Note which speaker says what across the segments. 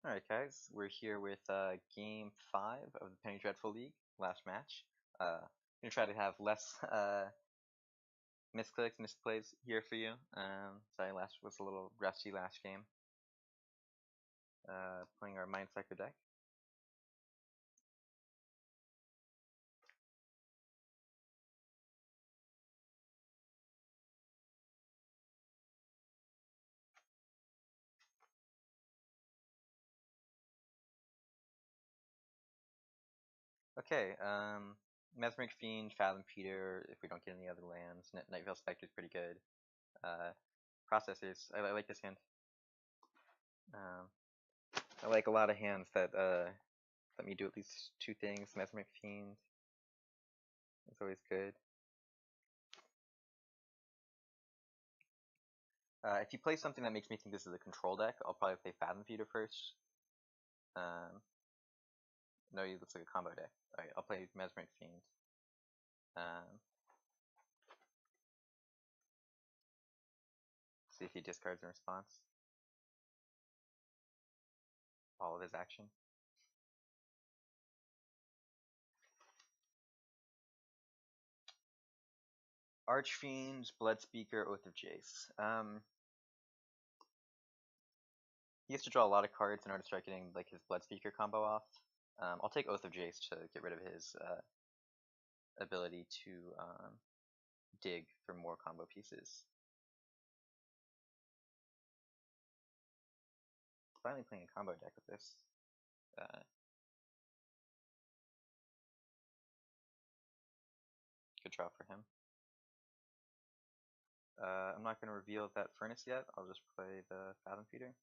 Speaker 1: Alright guys, we're here with game 5 of the Penny Dreadful League, last match. Gonna try to have less misclicks, misplays here for you. Sorry, last was a little rusty last game. Playing our Mindsucker deck. Okay, Mesmeric Fiend, Fathom Feeder, if we don't get any other lands. Night Veil Spectre is pretty good. Processors, I like this hand. I like a lot of hands that let me do at least two things. Mesmeric Fiend is always good. If you play something that makes me think this is a control deck, I'll probably play Fathom Feeder first. No, it looks like a combo deck. Alright, I'll play Mesmeric Fiend. See if he discards in response. All of his action. Archfiend, Bloodspeaker, Oath of Jace. He has to draw a lot of cards in order to start getting like his Bloodspeaker combo off. I'll take Oath of Jace to get rid of his ability to dig for more combo pieces. Finally playing a combo deck with this. Good draw for him. I'm not going to reveal that Furnace yet. I'll just play the Fathom Feeder.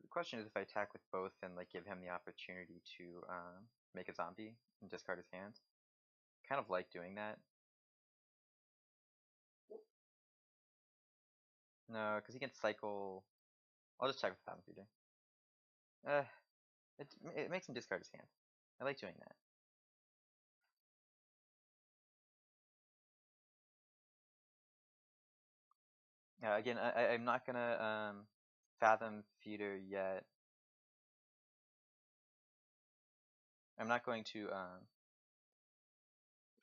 Speaker 1: The question is if I attack with both and like give him the opportunity to make a zombie and discard his hand. Kind of like doing that. No, because he can cycle. I'll just check with Fathom Feeder. It makes him discard his hand. I like doing that. Again, I'm not gonna Fathom Feeder yet. I'm not going to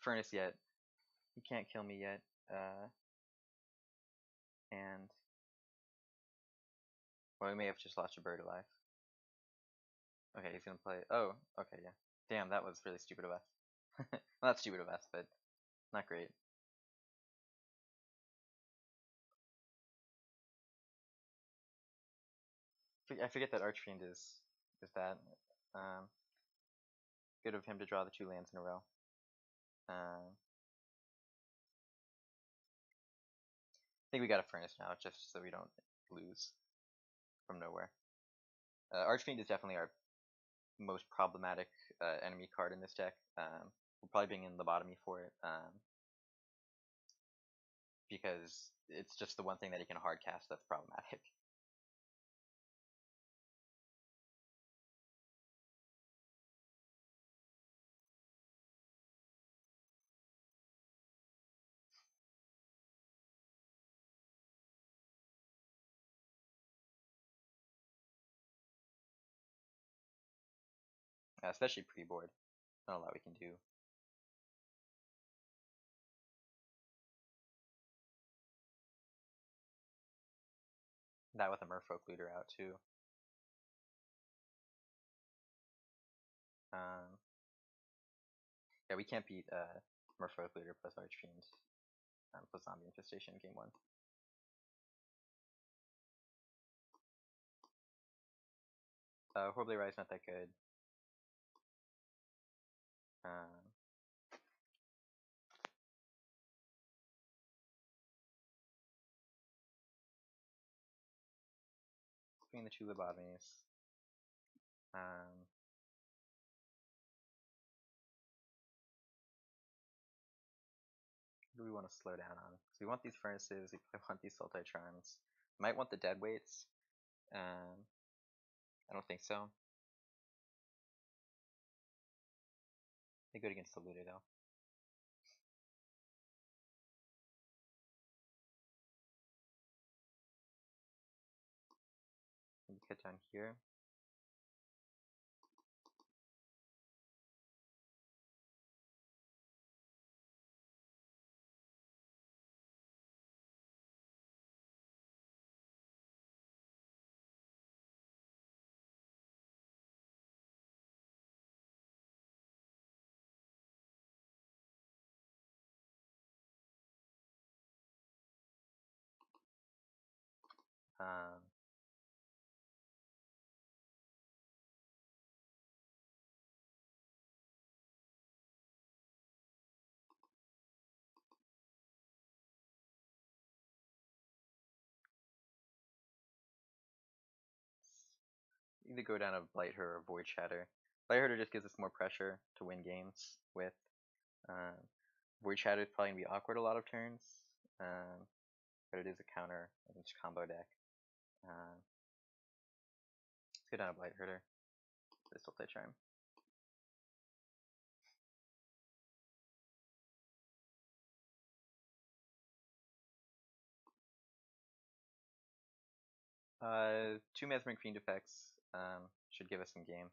Speaker 1: Furnace yet. He can't kill me yet. And well, we may have just lost a bird alive. Okay, he's gonna play. Oh, okay, yeah. Damn, that was really stupid of us. Well, not stupid of us, but not great. I forget that Archfiend is that. Good of him to draw the two lands in a row. I think we got a Furnace now, just so we don't lose from nowhere. Archfiend is definitely our most problematic enemy card in this deck. We'll probably bring in Lobotomy for it, because it's just the one thing that he can hard cast that's problematic. Especially pre-board. Not a lot we can do. That with a Merfolk Looter out too. Yeah, we can't beat Merfolk Looter plus Archfiend plus Zombie Infestation in game 1. Horribly Rise not that good. between the two lobotomies. What do we want to slow down on? So we want these furnaces, we probably want these sultai charms. Might want the dead weights. I don't think so. They good against the looter though. Cut down here. Um, Either go down a Blighter or Void Shatter. Blighter just gives us more pressure to win games with. Um, Void Shatter is probably going to be awkward a lot of turns, but it is a counter against combo deck. Let's go down a Blight Herder. This will play Charm. Two Mesmeric Fiend effects should give us some game.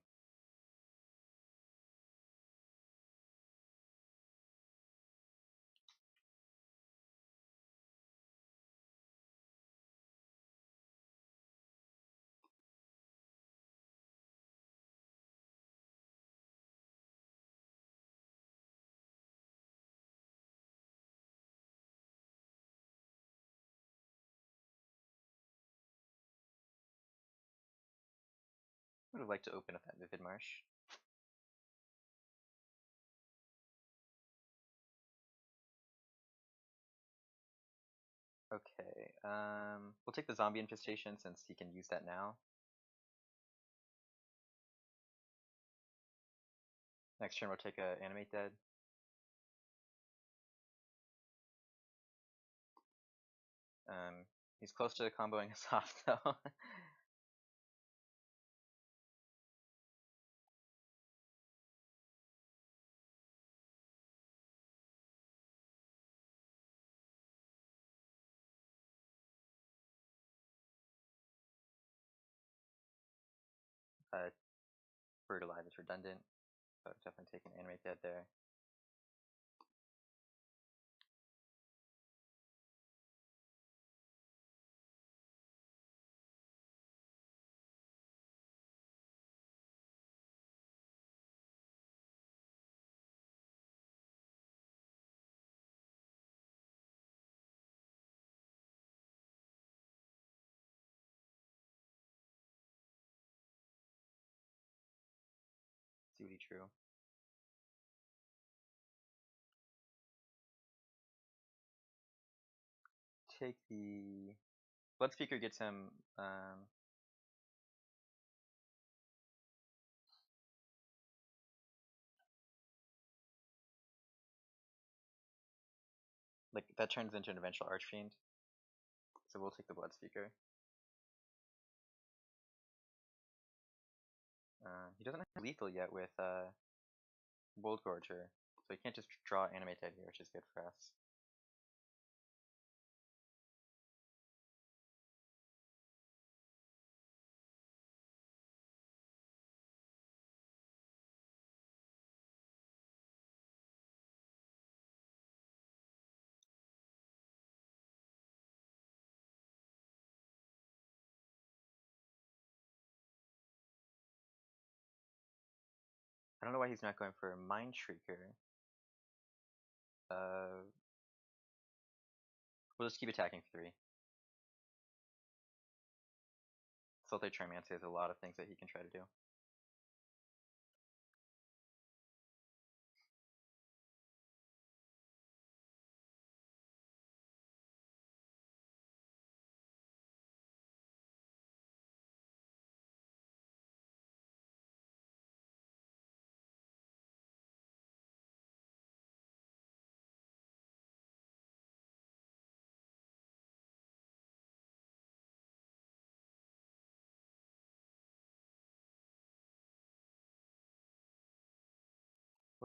Speaker 1: Would have liked to open up that Vivid Marsh. Okay, we'll take the Zombie Infestation since he can use that now. Next turn we'll take a Animate Dead. He's close to comboing us off though. Bird Alive is redundant, so definitely take an Animate Dead there. See what he drew. Take the Blood Speaker gets him like that turns into an eventual Archfiend. So we'll take the Blood Speaker. He doesn't have lethal yet with Bold Gorger, so he can't just draw Animate Dead here, which is good for us. I don't know why he's not going for a Mind Shrieker. We'll just keep attacking for 3. Sultai Charmancy has a lot of things that he can try to do.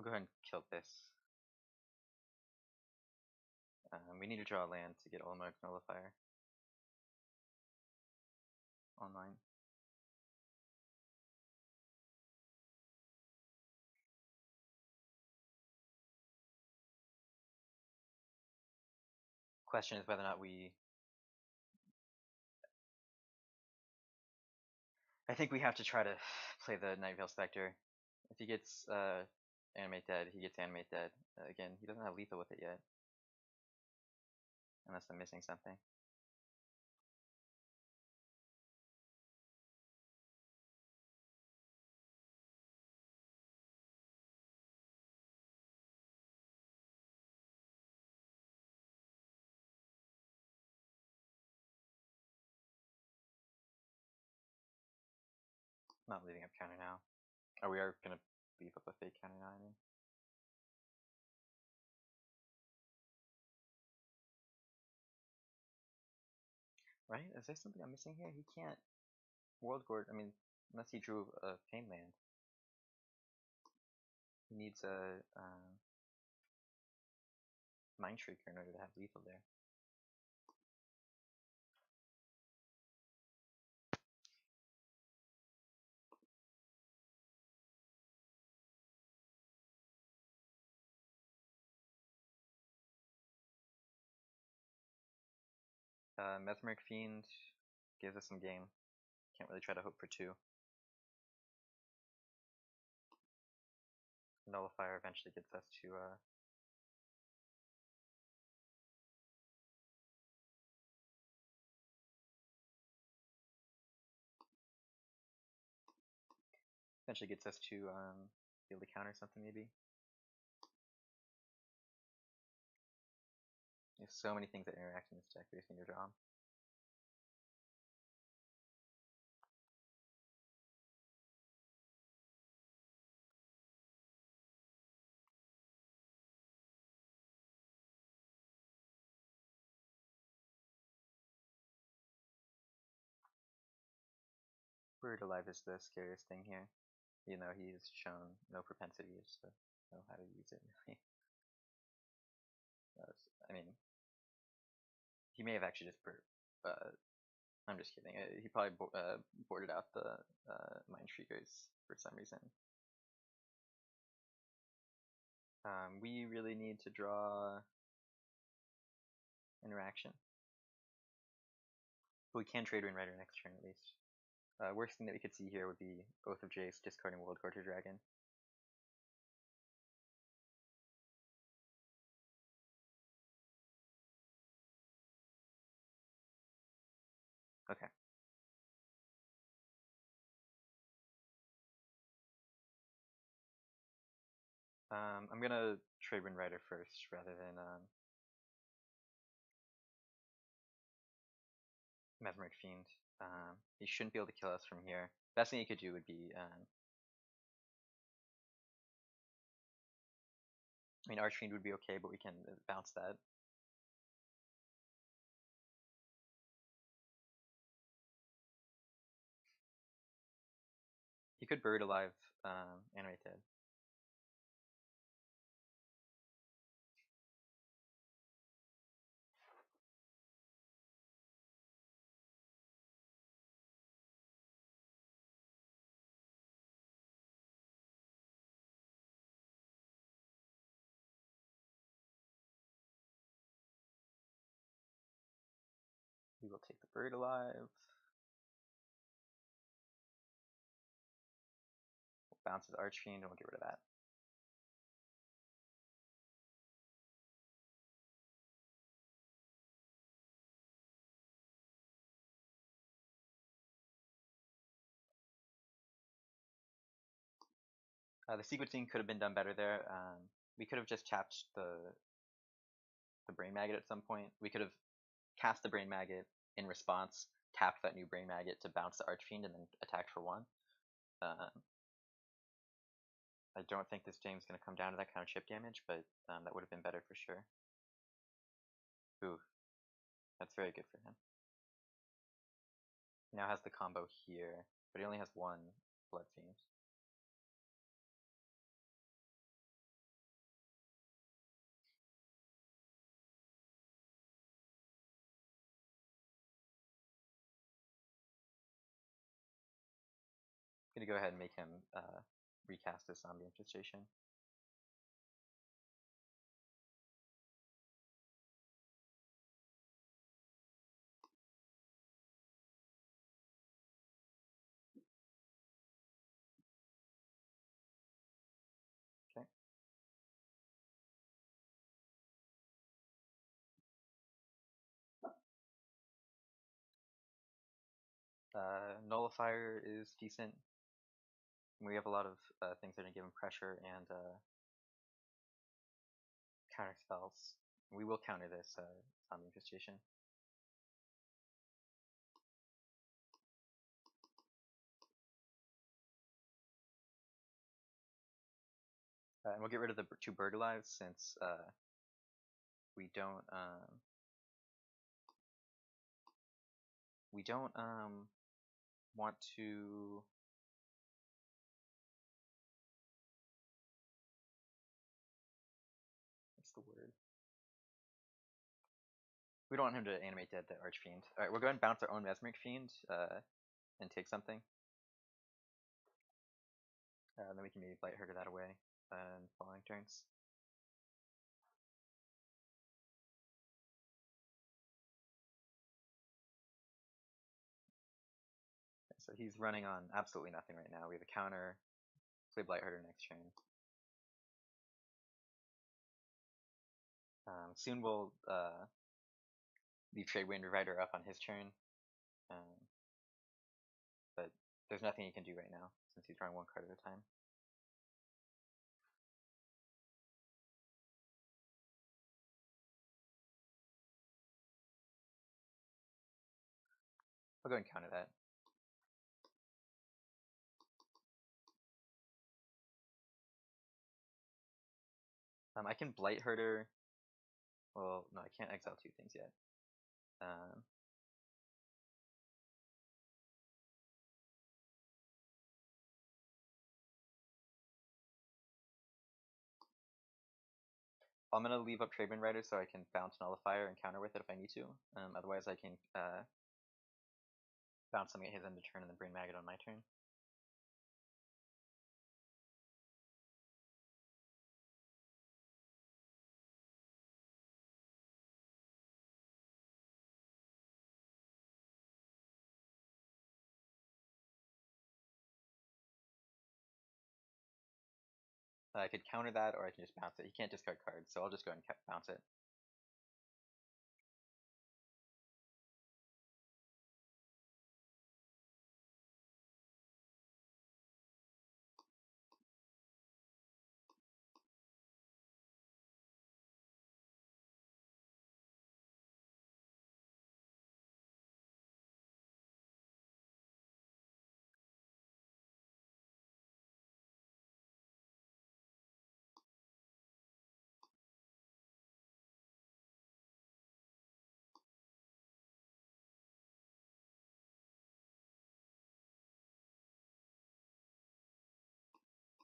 Speaker 1: We'll go ahead and kill this. We need to draw a land to get Olmec Nullifier online. Question is whether or not we... I think we have to try to play the Nightveil Spectre. If he gets Animate Dead, he gets Animate Dead. Again, he doesn't have lethal with it yet. Unless I'm missing something. Not leaving up counter now. Oh, we are gonna beef up a fake counter now, I mean. Right? Is there something I'm missing here? He can't World Gourd, I mean, unless he drew a Pain Land. He needs a Mind Shrieker in order to have lethal there. Mesmeric Fiend gives us some game. Can't really try to hope for two. Nullifier eventually gets us to be able to counter something maybe. There's so many things that interact in this deck, we just need to draw them. Buried Alive is the scariest thing here. You know, he's shown no propensity to know how to use it, really. I mean, he may have actually just I'm just kidding. He probably boarded out the Mind Shriekers for some reason. We really need to draw interaction. But we can trade Wind Rider next turn at least. Worst thing that we could see here would be Oath of Jace discarding World Quarter Dragon. Okay. I'm gonna trade Wind Rider first rather than Mesmeric Fiend. He shouldn't be able to kill us from here. Best thing he could do would be I mean, Archfiend would be okay, but we can bounce that. He could Buried Alive Animate Dead. We will take the Buried Alive. We'll bounce his Archfiend and we'll get rid of that. The sequencing could have been done better there. We could have just tapped the Brain Maggot at some point. We could have cast the Brain Maggot in response, tapped that new Brain Maggot to bounce the Archfiend, and then attacked for one. I don't think this game's going to come down to that kind of chip damage, but that would have been better for sure. Ooh, that's very good for him. He now has the combo here, but he only has one Blood Fiend. Gonna go ahead and make him recast his zombie infestation. Okay. Nullifier is decent. We have a lot of things that are gonna give him pressure and counter spells. We will counter this zombie infestation. And we'll get rid of the 2 bird alives since we don't want to. What's the word? We don't want him to animate dead the Archfiend. Alright, we'll go ahead and bounce our own Mesmeric Fiend and take something. Then we can maybe Blight Herder that away in following turns. So he's running on absolutely nothing right now. We have a counter, play Blight Herder next turn. Soon we'll leave Tradewind Rider up on his turn. But there's nothing he can do right now since he's drawing 1 card at a time. I'll go and counter that. I can Blight Herder. Well, no, I can't exile 2 things yet. I'm gonna leave up Tradewind Rider so I can bounce Nullifier and counter with it if I need to. Otherwise, I can bounce something at his end of turn and then Brain Maggot on my turn. I could counter that, or I can just bounce it. He can't discard cards, so I'll just go ahead and bounce it.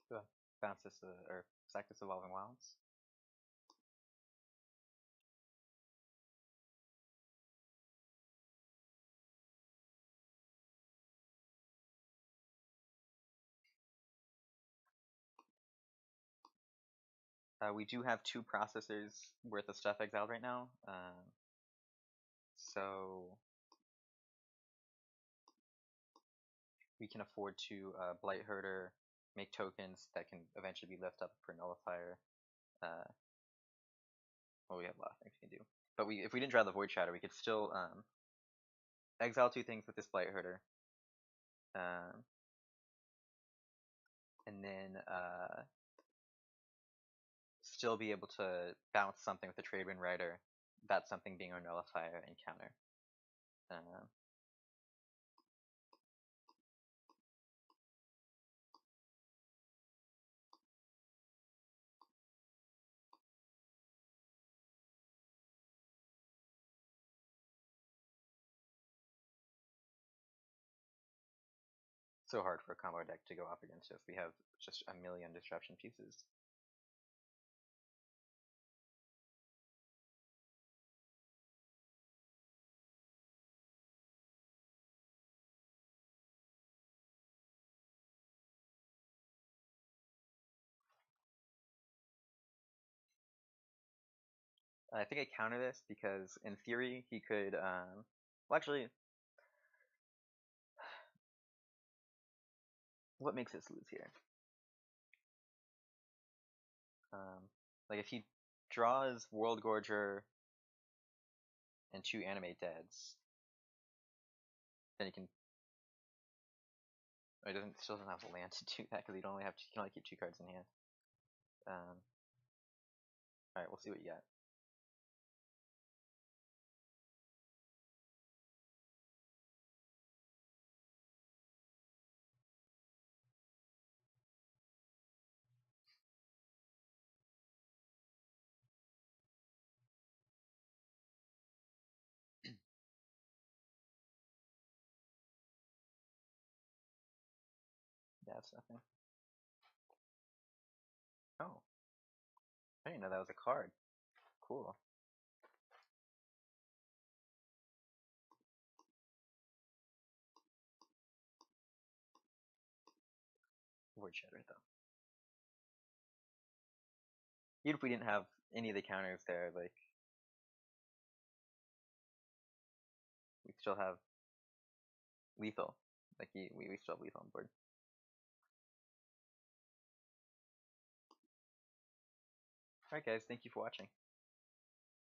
Speaker 1: Go ahead. Bounce this, or sack this Evolving Wilds. We do have 2 processors worth of stuff exiled right now, so we can afford to Blight Herder, make tokens that can eventually be lifted up for Nullifier. Well, we have a lot of things we can do. But if we didn't draw the Void Shadow, we could still exile 2 things with this Blight Herder. And then still be able to bounce something with the Tradewind Rider, that something being our Nullifier and counter. So hard for a combo deck to go up against us. We have just a million disruption pieces. I think I counter this because in theory he could. Well, actually, what makes us lose here? Like if he draws World Gorger and 2 Animate Deads, then he can. Oh, he doesn't still doesn't have the land to do that because he can only keep 2 cards in hand. All right, we'll see what you got. Yeah, it's nothing. Oh, I didn't know that was a card. Cool. Word Shatter though. Even if we didn't have any of the counters there, like we still have lethal. Like we still have lethal on board. Alright guys, thank you for watching.